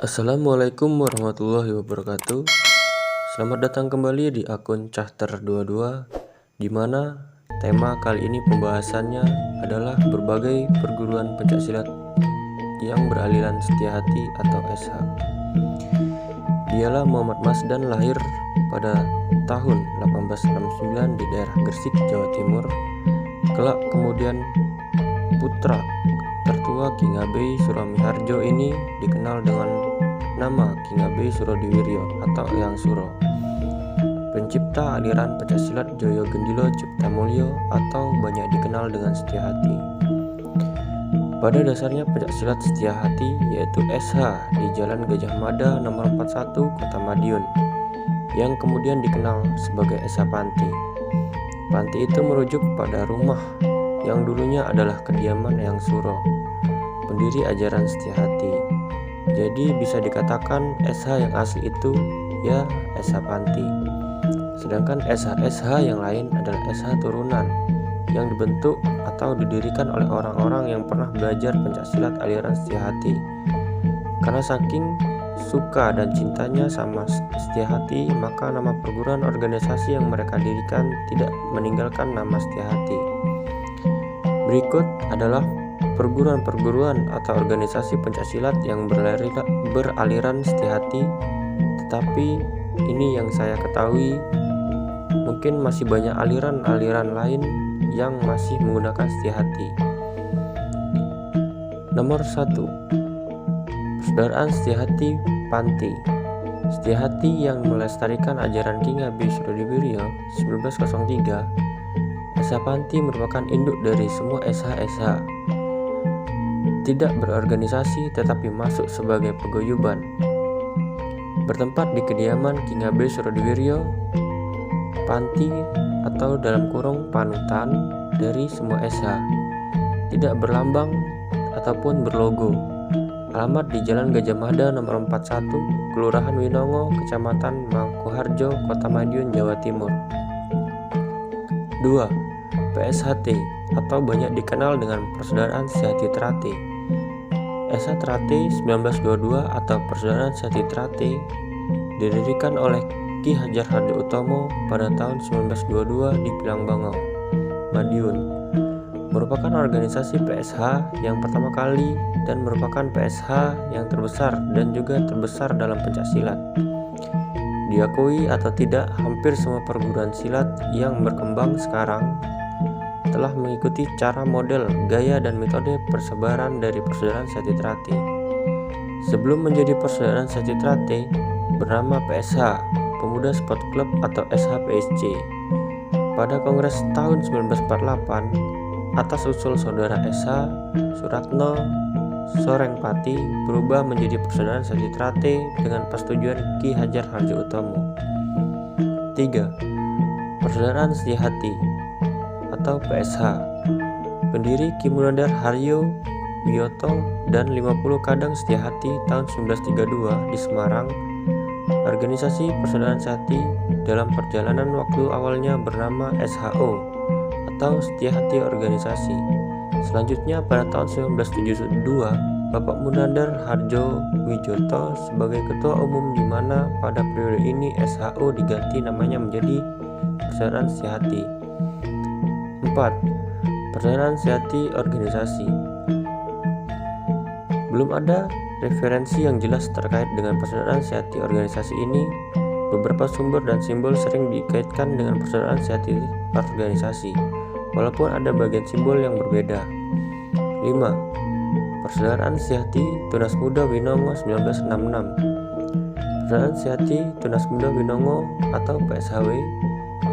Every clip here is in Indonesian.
Assalamualaikum warahmatullahi wabarakatuh. Selamat datang kembali di akun Cahter22, di mana tema kali ini pembahasannya adalah berbagai perguruan pencaksilat yang beraliran Setiahati atau SH. Dialah Muhammad Masdan, lahir pada tahun 1869 di daerah Gresik, Jawa Timur. Kelak kemudian putra tertua King Abey Suramiharjo ini dikenal dengan nama King Abey Surodiwiryo atau Eyang Suro, pencipta aliran pencaksilat Joyo Gendilo Ciptamulyo atau banyak dikenal dengan Setiahati. Pada dasarnya pencaksilat Setiahati yaitu SH di Jalan Gajah Mada nomor 41 Kota Madiun, yang kemudian dikenal sebagai SH Panti. Panti itu merujuk pada rumah yang dulunya adalah kediaman Eyang Suro, pendiri ajaran Setiahati. Jadi bisa dikatakan SH yang asli itu ya SH Panti. Sedangkan SH-SH yang lain adalah SH turunan yang dibentuk atau didirikan oleh orang-orang yang pernah belajar pencaksilat aliran Setiahati. Karena saking suka dan cintanya sama Setiahati, maka nama perguruan organisasi yang mereka dirikan tidak meninggalkan nama Setiahati. Berikut adalah perguruan-perguruan atau organisasi pencaksilat yang beraliran Setiahati, tetapi ini yang saya ketahui, mungkin masih banyak aliran-aliran lain yang masih menggunakan Setiahati. Nomor 1. Persaudaraan Setiahati Panti. Setiahati yang melestarikan ajaran King Abey Surodiwiryo 1903. SH Panti merupakan induk dari semua SH-SH. Tidak berorganisasi tetapi masuk sebagai paguyuban. Bertempat di kediaman King Abey Surodiwiryo, Panti atau dalam kurung panutan dari semua SH. Tidak berlambang ataupun berlogo. Alamat di Jalan Gajah Mada nomor 41, Kelurahan Winongo, Kecamatan Mangkuharjo, Kota Madiun, Jawa Timur. 2. PSHT atau banyak dikenal dengan Persaudaraan Setiahati Trate. SH Trate 1922 atau Persaudaraan Setiahati Trate didirikan oleh Ki Hajar Hardjoatomo pada tahun 1922 di Pilangbangau, Madiun. Merupakan organisasi PSH yang pertama kali dan merupakan PSH yang terbesar dan juga terbesar dalam pencaksilat. Diakui atau tidak, hampir semua perguruan silat yang berkembang sekarang telah mengikuti cara, model, gaya, dan metode persebaran dari Persaudaraan Setiahati Trate. Sebelum menjadi Persaudaraan Setiahati Trate, bernama PSH, Pemuda Sport Club atau SHPSC. Pada Kongres tahun 1948, atas usul saudara SH, Suratno Sorengpati, berubah menjadi Persaudaraan Setiahati Trate dengan persetujuan Ki Hajar Hardjoatomo. 3. Persaudaraan Setiahati atau PSH. Pendiri Ki Munandar Haryo Wiyoto dan 50 Kadang Setiahati tahun 1932 di Semarang. Organisasi Persaudaraan Setiahati dalam perjalanan waktu awalnya bernama SHO atau Setiahati Organisasi. Selanjutnya pada tahun 1972, Bapak Munandar Harjo Wijoto sebagai ketua umum, di mana pada periode ini SHO diganti namanya menjadi Persaudaraan Setiahati. 4. Persaudaraan Setiahati Organisasi. Belum ada referensi yang jelas terkait dengan Persaudaraan Setiahati Organisasi ini. Beberapa sumber dan simbol sering dikaitkan dengan Persaudaraan Setiahati Organisasi, walaupun ada bagian simbol yang berbeda. 5. Persaudaraan Setiahati Tunas Muda Winongo 1966. Persaudaraan Setiahati Tunas Muda Winongo atau PSHW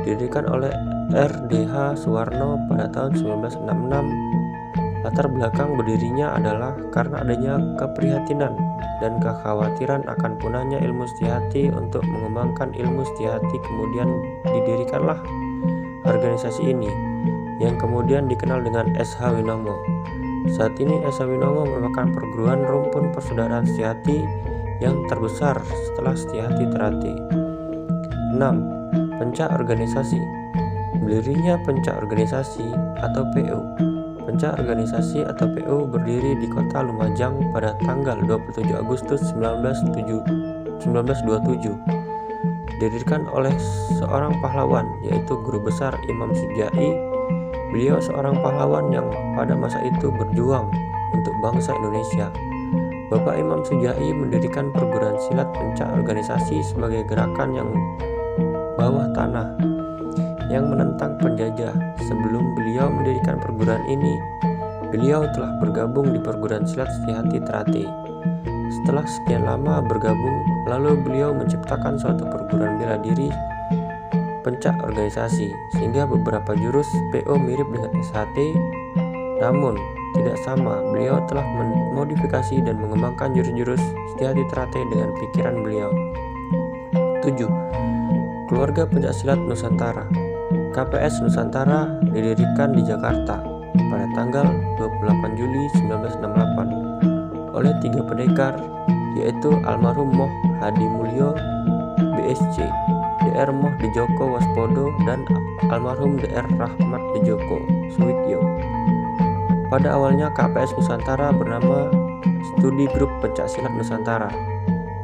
didirikan oleh RDH Suwarno pada tahun 1966. Latar belakang berdirinya adalah karena adanya keprihatinan dan kekhawatiran akan punahnya ilmu Setiahati. Untuk mengembangkan ilmu Setiahati kemudian didirikanlah organisasi ini, yang kemudian dikenal dengan SH Winongo. Saat ini SH Winongo merupakan perguruan rumpun Persaudaraan Setiahati yang terbesar setelah Setiahati Trate. 6. Pencak Organisasi. Berdirinya Pencak Organisasi atau PO Pencak Organisasi atau PO berdiri di kota Lumajang pada tanggal 27 Agustus 1927. Didirikan oleh seorang pahlawan, yaitu Guru Besar Imam Sujai. Beliau seorang pahlawan yang pada masa itu berjuang untuk bangsa Indonesia. Bapak Imam Sujai mendirikan perguruan silat Pencak Organisasi sebagai gerakan yang bawah tanah yang menentang penjajah. Sebelum beliau mendirikan perguruan ini, beliau telah bergabung di perguruan silat Setia-Hati Trate. Setelah sekian lama bergabung, lalu beliau menciptakan suatu perguruan bela diri Pencak Organisasi, sehingga beberapa jurus PO mirip dengan SHT, namun tidak sama. Beliau telah memodifikasi dan mengembangkan jurus-jurus Setia-Hati Trate dengan pikiran beliau. 7. Keluarga Pencaksilat Nusantara. KPS Nusantara didirikan di Jakarta pada tanggal 28 Juli 1968 oleh 3 pendekar, yaitu almarhum Moh Hadi Mulyo BSC, Dr. Moh Djoko Waspodo, dan almarhum Dr. Rahmat Djoko Suwikyo. Pada awalnya KPS Nusantara bernama Studi Grup Pencaksilat Nusantara.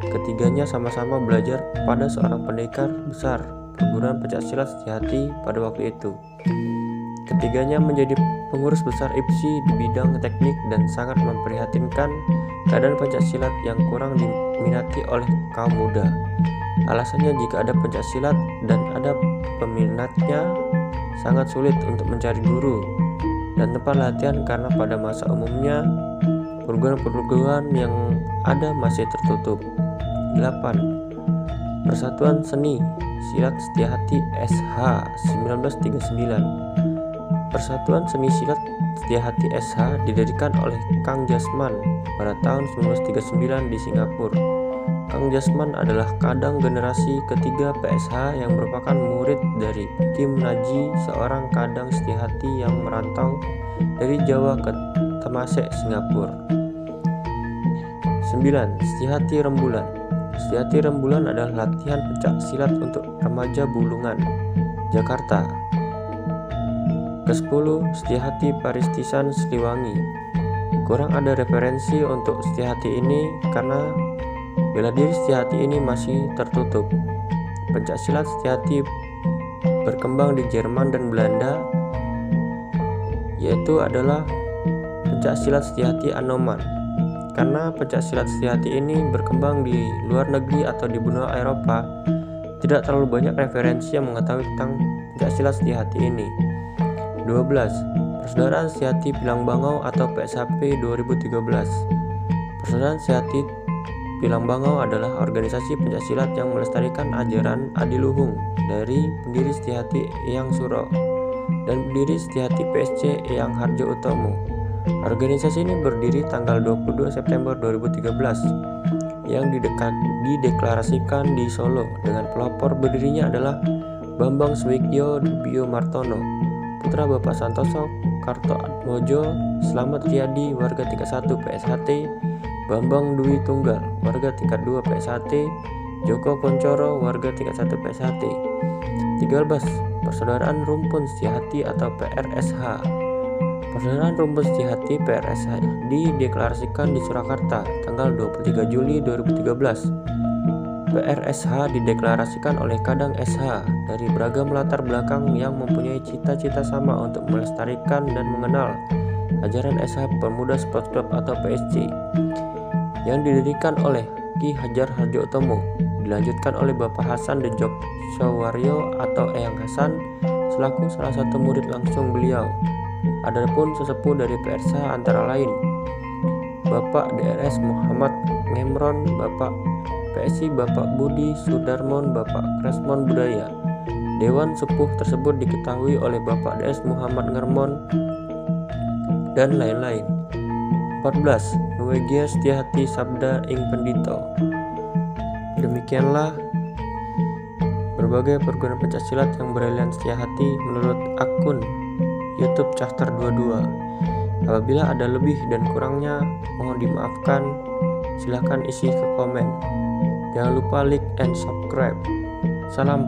Ketiganya sama-sama belajar pada seorang pendekar besar perguruan pencaksilat Setia-Hati pada waktu itu. Ketiganya menjadi pengurus besar IPSI di bidang teknik dan sangat memprihatinkan keadaan pencaksilat yang kurang diminati oleh kaum muda. Alasannya, jika ada pencaksilat dan ada peminatnya, sangat sulit untuk mencari guru dan tempat latihan karena pada masa umumnya perguruan-perguruan yang ada masih tertutup. 8. Persatuan Seni Silat Setia-Hati SH 1939. Persatuan Seni Silat Setia-Hati SH didirikan oleh Kang Jasman pada tahun 1939 di Singapura. Kang Jasman adalah kadang generasi ketiga PSH yang merupakan murid dari Kim Naji, seorang kadang Setia-Hati yang merantau dari Jawa ke Temasek, Singapura. 9. Setia-Hati Rembulan. Setia-Hati Rembulan adalah latihan pencak silat untuk remaja Bulungan, Jakarta. Ke-10. Setia-Hati Paristisan Sliwangi. Kurang ada referensi untuk Setia-Hati ini karena bela diri Setia-Hati ini masih tertutup. Pencak silat Setia-Hati berkembang di Jerman dan Belanda, yaitu adalah pencak silat Setia-Hati Anoman. Karena pencak silat Setia-Hati ini berkembang di luar negeri atau di benua Eropa, tidak terlalu banyak referensi yang mengetahui tentang pencak silat Setia-Hati ini. 12. Persaudaraan Setia-Hati Pilang Bangau atau PSHP 2013. Persaudaraan Setia-Hati Pilang Bangau adalah organisasi pencak silat yang melestarikan ajaran adiluhung dari pendiri Setia-Hati Eyang Suro dan pendiri Setia-Hati PSC Eyang Harjo Utomo. Organisasi ini berdiri tanggal 22 September 2013 yang dideklarasikan di Solo, dengan pelopor berdirinya adalah Bambang Suwikyo Dibyo Martono, putra Bapak Santoso Kartoatmojo, Slamet Riyadi, warga tingkat 1 PSHT, Bambang Dwi Tunggal, warga tingkat 2 PSHT, Joko Koncoro, warga tingkat 1 PSHT. 13. Persaudaraan Rumpun Setia-Hati atau PRSH. Persaudaraan Rumpun Setia-Hati PRSH dideklarasikan di Surakarta tanggal 23 Juli 2013. PRSH dideklarasikan oleh kadang SH dari beragam latar belakang yang mempunyai cita-cita sama untuk melestarikan dan mengenal ajaran SH Pemuda Sports Club atau PSG yang didirikan oleh Ki Hajar Harjo Utomo, dilanjutkan oleh Bapak Hasan Djoksowaryo atau Eyang Hasan selaku salah satu murid langsung beliau. Adapun sesepuh dari PRSH antara lain Bapak DRS Muhammad Ngemron, Bapak PSI Bapak Budi Sudarmon, Bapak Kresmon Budaya. Dewan sepuh tersebut diketahui oleh Bapak DS Muhammad Ngermon dan lain-lain. 14. Nuwegia Setia-Hati Sabda Ing Pendito. Demikianlah berbagai perguruan pencaksilat yang beraliran Setia-Hati menurut akun YouTube Chapter 22. Apabila ada lebih dan kurangnya, mohon dimaafkan. Silahkan isi ke komen. Jangan lupa like and subscribe. Salam